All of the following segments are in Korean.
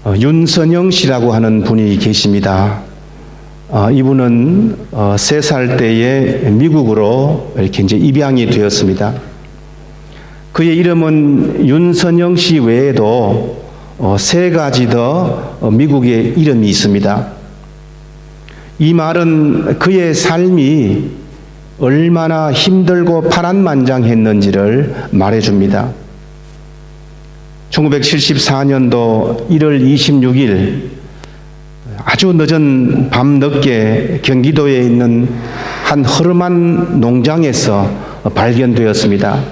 윤선영 씨라고 하는 분이 계십니다. 이분은 3살 때에 미국으로 이렇게 이제 입양이 되었습니다. 그의 이름은 윤선영 씨 외에도 3가지 더 미국의 이름이 있습니다. 이 말은 그의 삶이 얼마나 힘들고 파란만장했는지를 말해줍니다. 1974년도 1월 26일 아주 늦은 밤 늦게 경기도에 있는 한 허름한 농장에서 발견되었습니다.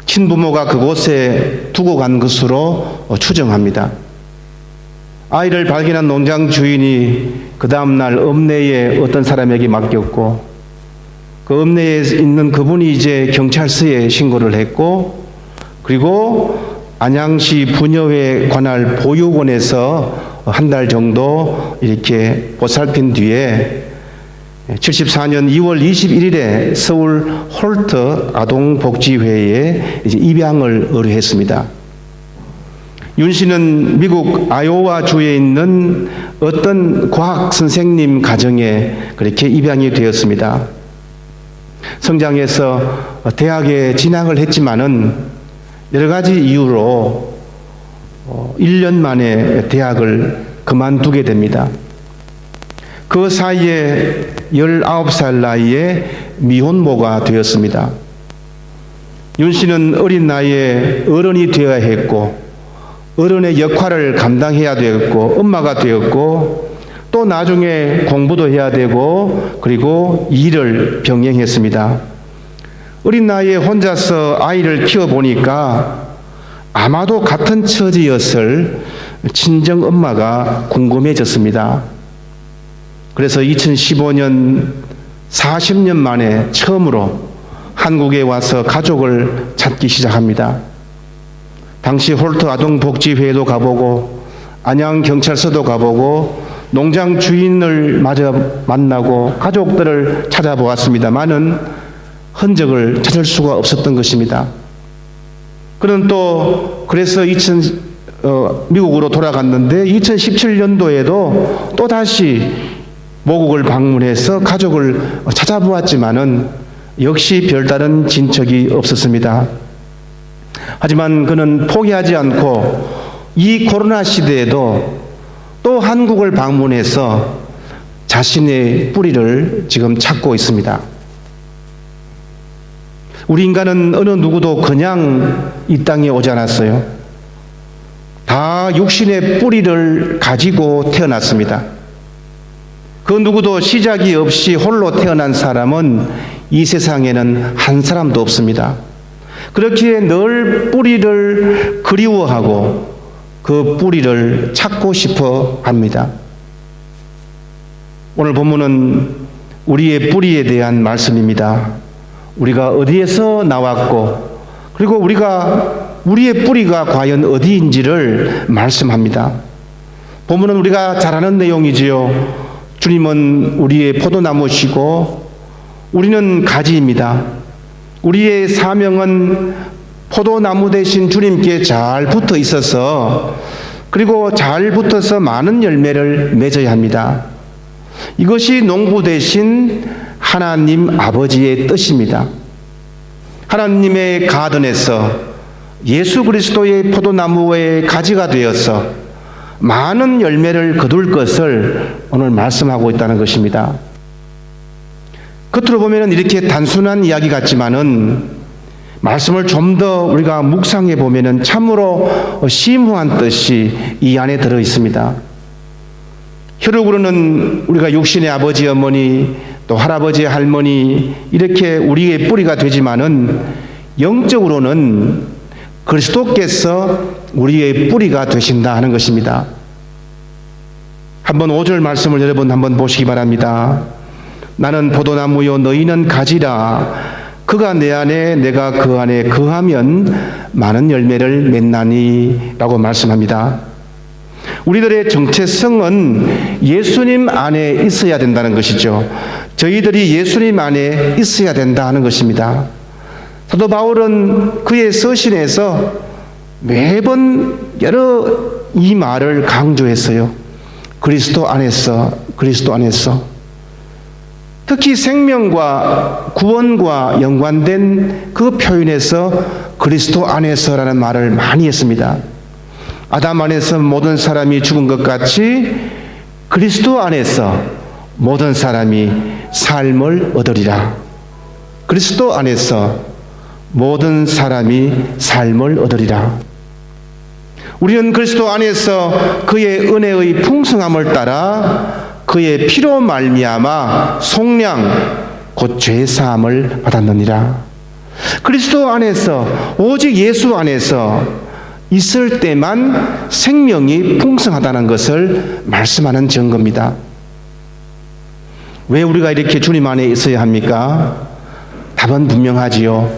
친부모가 그곳에 두고 간 것으로 추정합니다. 아이를 발견한 농장 주인이 그 다음날 읍내에 어떤 사람에게 맡겼고, 그 읍내에 있는 그분이 이제 경찰서에 신고를 했고, 그리고 안양시 부녀회 관할 보육원에서 한 달 정도 이렇게 보살핀 뒤에 74년 2월 21일에 서울 홀트 아동복지회에 이제 입양을 의뢰했습니다. 윤 씨는 미국 아이오와 주에 있는 어떤 과학 선생님 가정에 그렇게 입양이 되었습니다. 성장해서 대학에 진학을 했지만은 여러 가지 이유로 1년 만에 대학을 그만두게 됩니다. 그 사이에 19살 나이에 미혼모가 되었습니다. 윤 씨는 어린 나이에 어른이 되어야 했고, 어른의 역할을 감당해야 되었고, 엄마가 되었고, 또 나중에 공부도 해야 되고, 그리고 일을 병행했습니다. 어린 나이에 혼자서 아이를 키워보니까 아마도 같은 처지였을 친정 엄마가 궁금해졌습니다. 그래서 2015년 40년 만에 처음으로 한국에 와서 가족을 찾기 시작합니다. 당시 홀트 아동복지회도 가보고 안양경찰서도 가보고 농장 주인을 마저 만나고 가족들을 찾아보았습니다만은 흔적을 찾을 수가 없었던 것입니다. 그는 또 그래서 미국으로 돌아갔는데 2017년도에도 또다시 모국을 방문해서 가족을 찾아보았지만은 역시 별다른 진척이 없었습니다. 하지만 그는 포기하지 않고 이 코로나 시대에도 또 한국을 방문해서 자신의 뿌리를 지금 찾고 있습니다. 우리 인간은 어느 누구도 그냥 이 땅에 오지 않았어요. 다 육신의 뿌리를 가지고 태어났습니다. 그 누구도 시작이 없이 홀로 태어난 사람은 이 세상에는 한 사람도 없습니다. 그렇기에 늘 뿌리를 그리워하고 그 뿌리를 찾고 싶어 합니다. 오늘 본문은 우리의 뿌리에 대한 말씀입니다. 우리가 어디에서 나왔고, 그리고 우리의 뿌리가 과연 어디인지를 말씀합니다. 본문은 우리가 잘 아는 내용이지요. 주님은 우리의 포도나무시고 우리는 가지입니다. 우리의 사명은 포도나무 대신 주님께 잘 붙어 있어서, 그리고 잘 붙어서 많은 열매를 맺어야 합니다. 이것이 농부 대신 하나님 아버지의 뜻입니다. 하나님의 가든에서 예수 그리스도의 포도나무의 가지가 되어서 많은 열매를 거둘 것을 오늘 말씀하고 있다는 것입니다. 겉으로 보면 이렇게 단순한 이야기 같지만은 말씀을 좀 더 우리가 묵상해 보면 참으로 심오한 뜻이 이 안에 들어 있습니다. 혈육으로는 우리가 육신의 아버지, 어머니, 또 할아버지, 할머니 이렇게 우리의 뿌리가 되지만은 영적으로는 그리스도께서 우리의 뿌리가 되신다 하는 것입니다. 한번 5절 말씀을 여러분 한번 보시기 바랍니다. 나는 포도나무요 너희는 가지라. 그가 내 안에 내가 그 안에 거하면 많은 열매를 맺나니 라고 말씀합니다. 우리들의 정체성은 예수님 안에 있어야 된다는 것이죠. 저희들이 예수님 안에 있어야 된다 하는 것입니다. 사도 바울은 그의 서신에서 매번 이 말을 강조했어요. 그리스도 안에서, 그리스도 안에서. 특히 생명과 구원과 연관된 그 표현에서 그리스도 안에서라는 말을 많이 했습니다. 아담 안에서 모든 사람이 죽은 것 같이 그리스도 안에서 모든 사람이 삶을 얻으리라. 그리스도 안에서 모든 사람이 삶을 얻으리라. 우리는 그리스도 안에서 그의 은혜의 풍성함을 따라 그의 피로 말미암아 속량 곧 죄사함을 받았느니라. 그리스도 안에서 오직 예수 안에서 있을 때만 생명이 풍성하다는 것을 말씀하는 증거입니다. 왜 우리가 이렇게 주님 안에 있어야 합니까? 답은 분명하지요.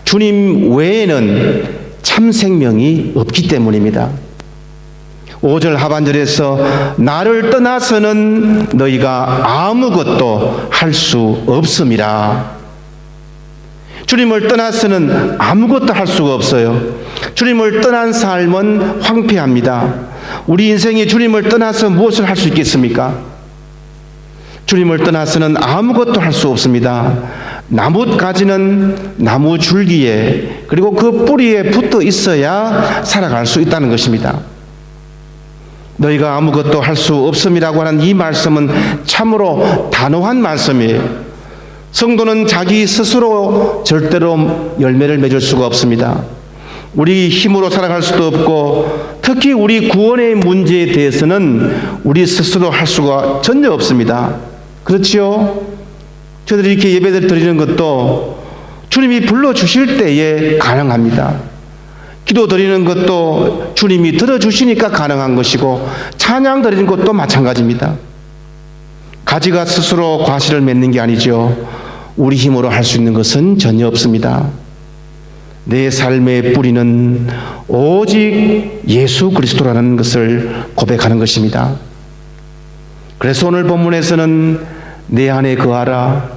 주님 외에는 참 생명이 없기 때문입니다. 5절 하반절에서 나를 떠나서는 너희가 아무것도 할 수 없음이라. 주님을 떠나서는 아무것도 할 수가 없어요. 주님을 떠난 삶은 황폐합니다. 우리 인생이 주님을 떠나서 무엇을 할 수 있겠습니까? 주님을 떠나서는 아무것도 할 수 없습니다. 나뭇가지는 나무 줄기에 그리고 그 뿌리에 붙어 있어야 살아갈 수 있다는 것입니다. 너희가 아무것도 할 수 없음이라고 하는 이 말씀은 참으로 단호한 말씀이에요. 성도는 자기 스스로 절대로 열매를 맺을 수가 없습니다. 우리 힘으로 살아갈 수도 없고 특히 우리 구원의 문제에 대해서는 우리 스스로 할 수가 전혀 없습니다. 그렇지요? 저들이 이렇게 예배를 드리는 것도 주님이 불러주실 때에 가능합니다. 기도 드리는 것도 주님이 들어주시니까 가능한 것이고 찬양 드리는 것도 마찬가지입니다. 가지가 스스로 과실을 맺는 게 아니죠. 우리 힘으로 할 수 있는 것은 전혀 없습니다. 내 삶의 뿌리는 오직 예수 그리스도라는 것을 고백하는 것입니다. 그래서 오늘 본문에서는 내 안에 거하라,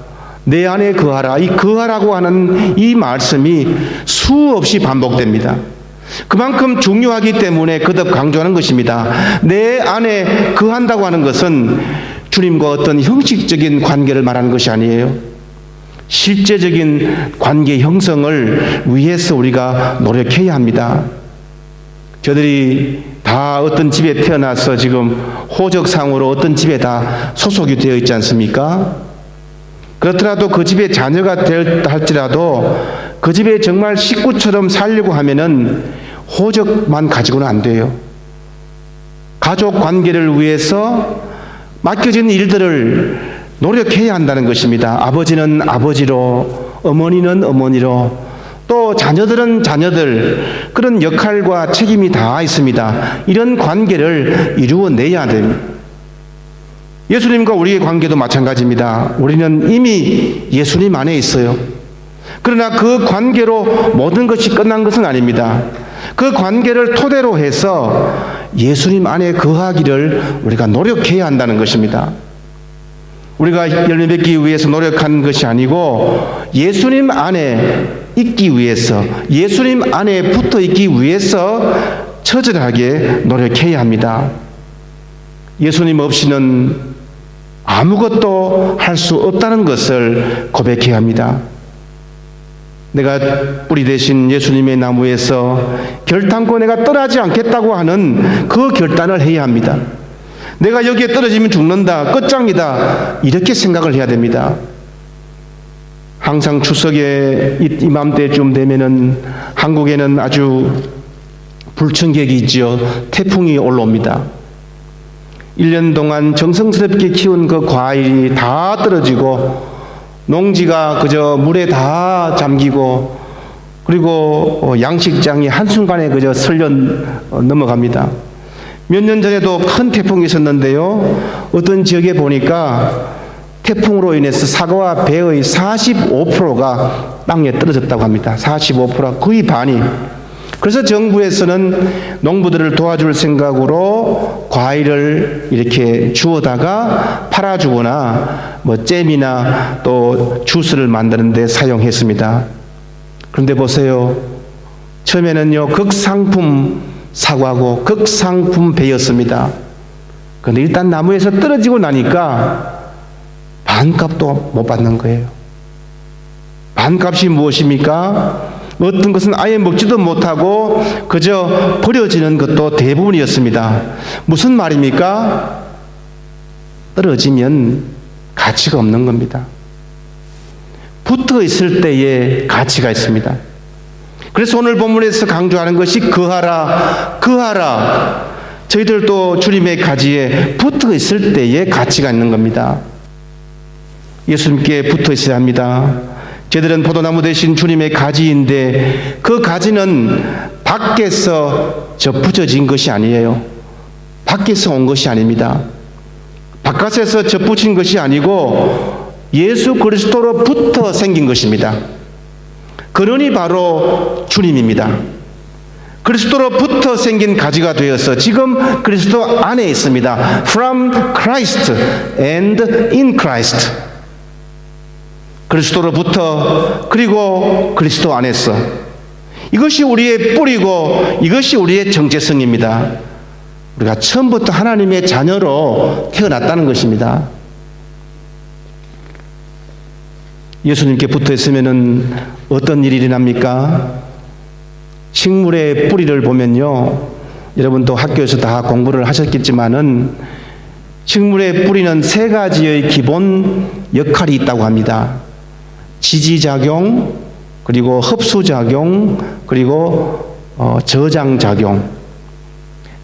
내 안에 거하라, 이 거하라고 하는 이 말씀이 수없이 반복됩니다. 그만큼 중요하기 때문에 거듭 강조하는 것입니다. 내 안에 거한다고 하는 것은 주님과 어떤 형식적인 관계를 말하는 것이 아니에요. 실제적인 관계 형성을 위해서 우리가 노력해야 합니다. 저들이 다 어떤 집에 태어나서 지금 호적상으로 어떤 집에 다 소속이 되어 있지 않습니까? 그렇더라도 그 집에 자녀가 되었다 할지라도 그 집에 정말 식구처럼 살려고 하면은 호적만 가지고는 안 돼요. 가족 관계를 위해서 맡겨진 일들을 노력해야 한다는 것입니다. 아버지는 아버지로, 어머니는 어머니로, 또 자녀들은 자녀들, 그런 역할과 책임이 다 있습니다. 이런 관계를 이루어내야 됩니다. 예수님과 우리의 관계도 마찬가지입니다. 우리는 이미 예수님 안에 있어요. 그러나 그 관계로 모든 것이 끝난 것은 아닙니다. 그 관계를 토대로 해서 예수님 안에 거하기를 우리가 노력해야 한다는 것입니다. 우리가 열매 맺기 위해서 노력하는 것이 아니고 예수님 안에 있기 위해서, 예수님 안에 붙어 있기 위해서 처절하게 노력해야 합니다. 예수님 없이는 아무것도 할 수 없다는 것을 고백해야 합니다. 내가 뿌리 대신 예수님의 나무에서 결단코 내가 떠나지 않겠다고 하는 그 결단을 해야 합니다. 내가 여기에 떨어지면 죽는다, 끝장이다, 이렇게 생각을 해야 됩니다. 항상 추석에 이맘때쯤 되면은 한국에는 아주 불청객이 있지요. 태풍이 올라옵니다. 1년 동안 정성스럽게 키운 그 과일이 다 떨어지고 농지가 그저 물에 다 잠기고 그리고 양식장이 한순간에 그저 설려 넘어갑니다. 몇 년 전에도 큰 태풍이 있었는데요. 어떤 지역에 보니까 태풍으로 인해서 사과와 배의 45%가 땅에 떨어졌다고 합니다. 45%가 거의 반이. 그래서 정부에서는 농부들을 도와줄 생각으로 과일을 이렇게 주워다가 팔아주거나 뭐 잼이나 또 주스를 만드는 데 사용했습니다. 그런데 보세요. 처음에는요, 극상품 사과고 극상품 배였습니다. 그런데 일단 나무에서 떨어지고 나니까 반값도 못 받는 거예요. 반값이 무엇입니까? 어떤 것은 아예 먹지도 못하고 그저 버려지는 것도 대부분이었습니다. 무슨 말입니까? 떨어지면 가치가 없는 겁니다. 붙어 있을 때에 가치가 있습니다. 그래서 오늘 본문에서 강조하는 것이 거하라, 거하라. 저희들도 주님의 가지에 붙어 있을 때에 가치가 있는 겁니다. 예수님께 붙어 있어야 합니다. 저희들은 포도나무 대신 주님의 가지인데 그 가지는 밖에서 접붙여진 것이 아니에요. 밖에서 온 것이 아닙니다. 바깥에서 접붙인 것이 아니고 예수 그리스도로부터 생긴 것입니다. 근원이 바로 주님입니다. 그리스도로부터 생긴 가지가 되어서 지금 그리스도 안에 있습니다. From Christ and in Christ. 그리스도로부터 그리고 그리스도 안에서. 이것이 우리의 뿌리고 이것이 우리의 정체성입니다. 우리가 처음부터 하나님의 자녀로 태어났다는 것입니다. 예수님께 붙어 있으면은 어떤 일이 일어납니까? 식물의 뿌리를 보면요, 여러분도 학교에서 다 공부를 하셨겠지만은 식물의 뿌리는 세 가지의 기본 역할이 있다고 합니다. 지지작용, 그리고 흡수작용, 그리고 저장작용.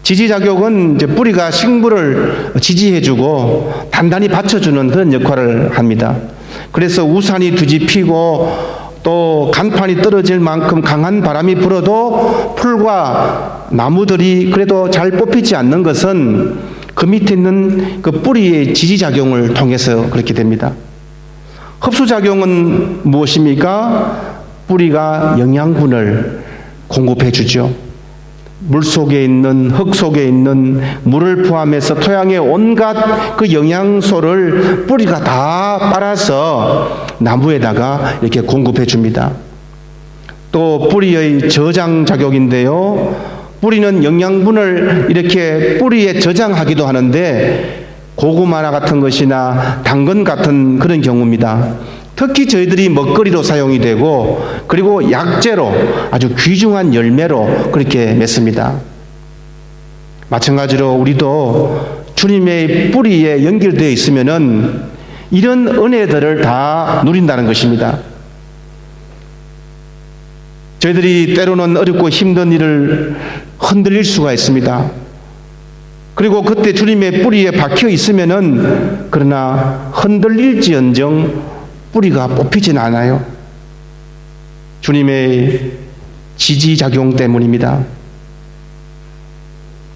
지지작용은 이제 뿌리가 식물을 지지해주고 단단히 받쳐주는 그런 역할을 합니다. 그래서 우산이 뒤집히고 또 간판이 떨어질 만큼 강한 바람이 불어도 풀과 나무들이 그래도 잘 뽑히지 않는 것은 그 밑에 있는 그 뿌리의 지지작용을 통해서 그렇게 됩니다. 흡수작용은 무엇입니까? 뿌리가 영양분을 공급해 주죠. 물 속에 있는, 흙 속에 있는 물을 포함해서 토양의 온갖 그 영양소를 뿌리가 다 빨아서 나무에다가 이렇게 공급해 줍니다. 또 뿌리의 저장작용인데요, 뿌리는 영양분을 이렇게 뿌리에 저장하기도 하는데 고구마나 같은 것이나 당근 같은 그런 경우입니다. 특히 저희들이 먹거리로 사용이 되고 그리고 약재로 아주 귀중한 열매로 그렇게 맺습니다. 마찬가지로 우리도 주님의 뿌리에 연결되어 있으면은 이런 은혜들을 다 누린다는 것입니다. 저희들이 때로는 어렵고 힘든 일을 흔들릴 수가 있습니다. 그리고 그때 주님의 뿌리에 박혀 있으면은 그러나 흔들릴지언정 뿌리가 뽑히진 않아요. 주님의 지지작용 때문입니다.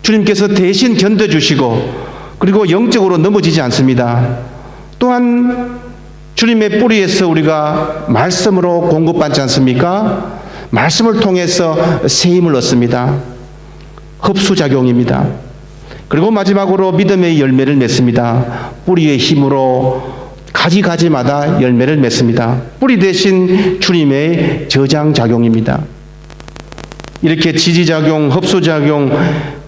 주님께서 대신 견뎌주시고 그리고 영적으로 넘어지지 않습니다. 또한 주님의 뿌리에서 우리가 말씀으로 공급받지 않습니까? 말씀을 통해서 세임을 얻습니다. 흡수작용입니다. 그리고 마지막으로 믿음의 열매를 맺습니다. 뿌리의 힘으로 가지마다 열매를 맺습니다. 뿌리 대신 주님의 저장작용입니다. 이렇게 지지작용, 흡수작용,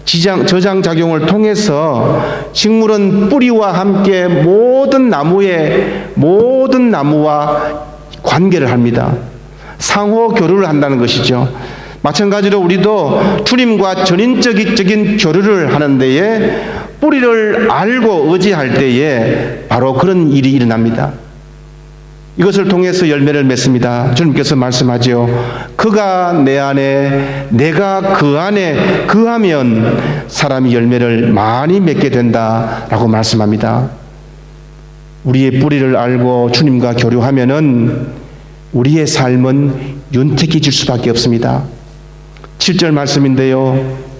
저장작용을 통해서 식물은 뿌리와 함께 모든 나무와 관계를 합니다. 상호 교류를 한다는 것이죠. 마찬가지로 우리도 주님과 전인적인 교류를 하는 데에 뿌리를 알고 의지할 때에 바로 그런 일이 일어납니다. 이것을 통해서 열매를 맺습니다. 주님께서 말씀하죠. 그가 내 안에 내가 그 안에 거하면 사람이 열매를 많이 맺게 된다라고 말씀합니다. 우리의 뿌리를 알고 주님과 교류하면은 우리의 삶은 윤택해질 수밖에 없습니다. 7절 말씀인데요.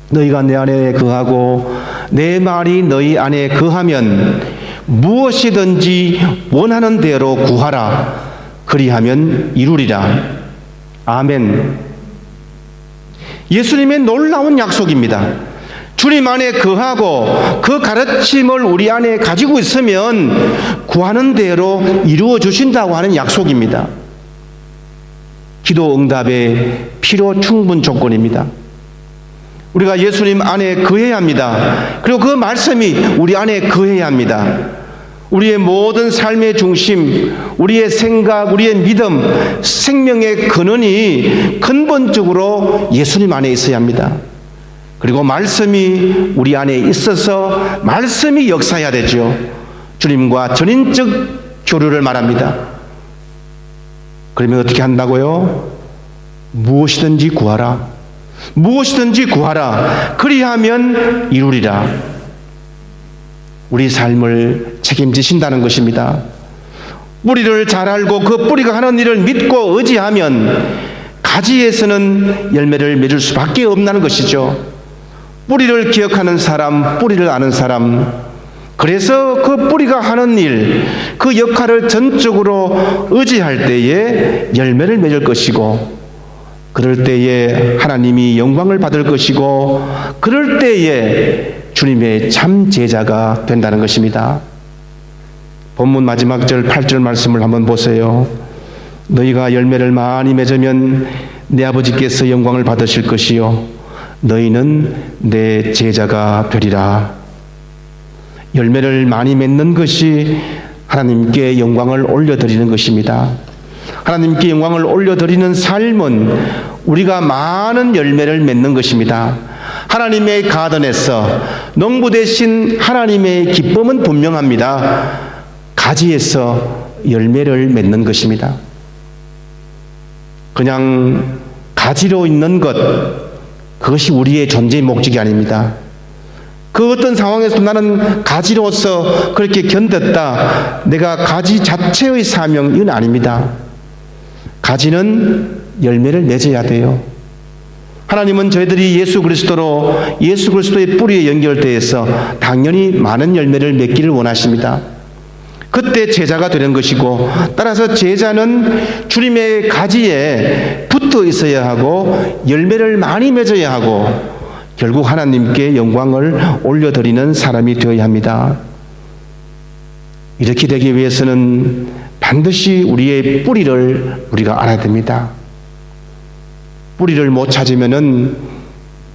너희가 내 안에 거하고 내 말이 너희 안에 거하면 무엇이든지 원하는 대로 구하라. 그리하면 이루리라. 아멘. 예수님의 놀라운 약속입니다. 주님 안에 거하고 그 가르침을 우리 안에 가지고 있으면 구하는 대로 이루어 주신다고 하는 약속입니다. 기도 응답의 필요 충분 조건입니다. 우리가 예수님 안에 거해야 합니다. 그리고 그 말씀이 우리 안에 거해야 합니다. 우리의 모든 삶의 중심, 우리의 생각, 우리의 믿음, 생명의 근원이 근본적으로 예수님 안에 있어야 합니다. 그리고 말씀이 우리 안에 있어서 말씀이 역사해야 되죠. 주님과 전인적 교류를 말합니다. 그러면 어떻게 한다고요? 무엇이든지 구하라. 무엇이든지 구하라. 그리하면 이루리라. 우리 삶을 책임지신다는 것입니다. 뿌리를 잘 알고 그 뿌리가 하는 일을 믿고 의지하면 가지에서는 열매를 맺을 수밖에 없다는 것이죠. 뿌리를 기억하는 사람, 뿌리를 아는 사람, 그래서 그 뿌리가 하는 일, 그 역할을 전적으로 의지할 때에 열매를 맺을 것이고, 그럴 때에 하나님이 영광을 받을 것이고, 그럴 때에 주님의 참 제자가 된다는 것입니다. 본문 마지막 절 8절 말씀을 한번 보세요. 너희가 열매를 많이 맺으면 내 아버지께서 영광을 받으실 것이요 너희는 내 제자가 되리라. 열매를 많이 맺는 것이 하나님께 영광을 올려드리는 것입니다. 하나님께 영광을 올려드리는 삶은 우리가 많은 열매를 맺는 것입니다. 하나님의 가든에서 농부 대신 하나님의 기쁨은 분명합니다. 가지에서 열매를 맺는 것입니다. 그냥 가지로 있는 것, 그것이 우리의 존재의 목적이 아닙니다. 그 어떤 상황에서 나는 가지로서 그렇게 견뎠다, 내가 가지 자체의 사명, 이건 아닙니다. 가지는 열매를 맺어야 돼요. 하나님은 저희들이 예수 그리스도의 뿌리에 연결되어서 당연히 많은 열매를 맺기를 원하십니다. 그때 제자가 되는 것이고, 따라서 제자는 주님의 가지에 붙어 있어야 하고 열매를 많이 맺어야 하고 결국 하나님께 영광을 올려드리는 사람이 되어야 합니다. 이렇게 되기 위해서는 반드시 우리의 뿌리를 우리가 알아야 됩니다. 뿌리를 못 찾으면은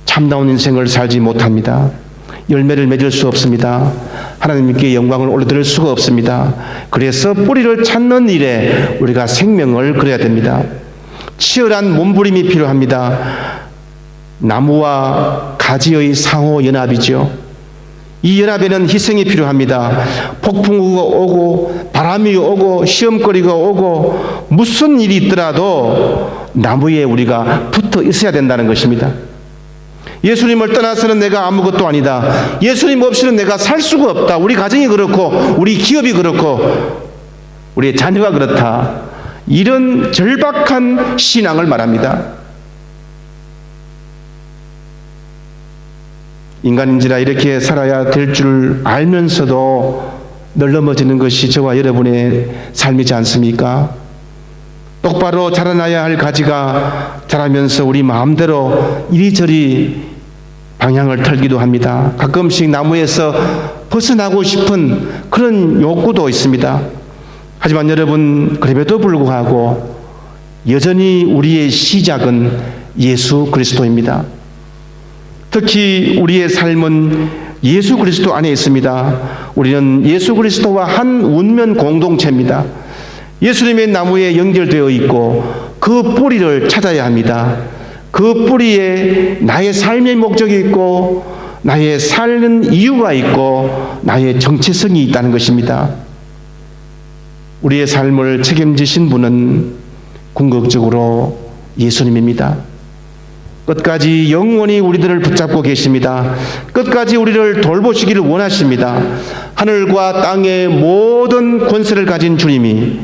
참다운 인생을 살지 못합니다. 열매를 맺을 수 없습니다. 하나님께 영광을 올려드릴 수가 없습니다. 그래서 뿌리를 찾는 일에 우리가 생명을 걸어야 됩니다. 치열한 몸부림이 필요합니다. 나무와 가지의 상호 연합이죠. 이 연합에는 희생이 필요합니다. 폭풍우가 오고 바람이 오고 시험거리가 오고 무슨 일이 있더라도 나무에 우리가 붙어 있어야 된다는 것입니다. 예수님을 떠나서는 내가 아무것도 아니다. 예수님 없이는 내가 살 수가 없다. 우리 가정이 그렇고 우리 기업이 그렇고 우리의 자녀가 그렇다. 이런 절박한 신앙을 말합니다. 인간인지라 이렇게 살아야 될 줄 알면서도 늘 넘어지는 것이 저와 여러분의 삶이지 않습니까? 똑바로 자라나야 할 가지가 자라면서 우리 마음대로 이리저리 방향을 틀기도 합니다. 가끔씩 나무에서 벗어나고 싶은 그런 욕구도 있습니다. 하지만 여러분, 그럼에도 불구하고 여전히 우리의 시작은 예수 그리스도입니다. 특히 우리의 삶은 예수 그리스도 안에 있습니다. 우리는 예수 그리스도와 한 운명 공동체입니다. 예수님의 나무에 연결되어 있고 그 뿌리를 찾아야 합니다. 그 뿌리에 나의 삶의 목적이 있고 나의 사는 이유가 있고 나의 정체성이 있다는 것입니다. 우리의 삶을 책임지신 분은 궁극적으로 예수님입니다. 끝까지 영원히 우리들을 붙잡고 계십니다. 끝까지 우리를 돌보시기를 원하십니다. 하늘과 땅의 모든 권세를 가진 주님이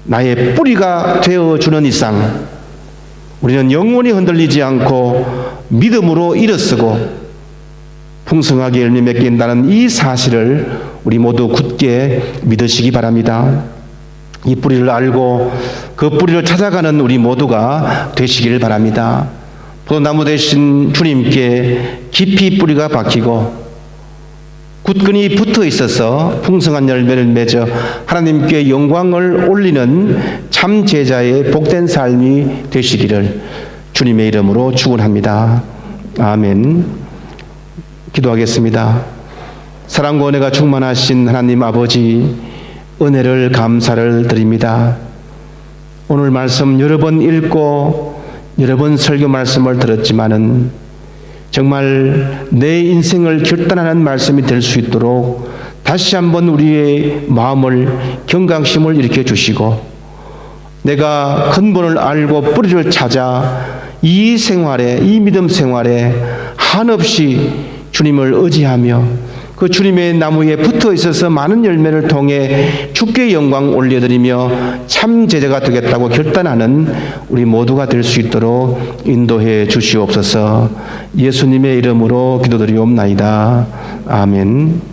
나의 뿌리가 되어주는 이상 우리는 영원히 흔들리지 않고 믿음으로 일어서고 풍성하게 열매 맺게 된다는 이 사실을 우리 모두 굳게 믿으시기 바랍니다. 이 뿌리를 알고 그 뿌리를 찾아가는 우리 모두가 되시기를 바랍니다. 포도나무 대신 주님께 깊이 뿌리가 박히고 굳건히 붙어 있어서 풍성한 열매를 맺어 하나님께 영광을 올리는 참 제자의 복된 삶이 되시기를 주님의 이름으로 축원합니다. 아멘. 기도하겠습니다. 사랑과 은혜가 충만하신 하나님 아버지, 은혜를 감사를 드립니다. 오늘 말씀 여러 번 읽고 여러 번 설교 말씀을 들었지만은 정말 내 인생을 결단하는 말씀이 될 수 있도록 다시 한번 우리의 마음을 경각심을 일으켜 주시고 내가 근본을 알고 뿌리를 찾아 이 생활에, 이 믿음 생활에 한없이 주님을 의지하며 그 주님의 나무에 붙어 있어서 많은 열매를 통해 주께 영광 올려드리며 참 제자가 되겠다고 결단하는 우리 모두가 될 수 있도록 인도해 주시옵소서. 예수님의 이름으로 기도드리옵나이다. 아멘.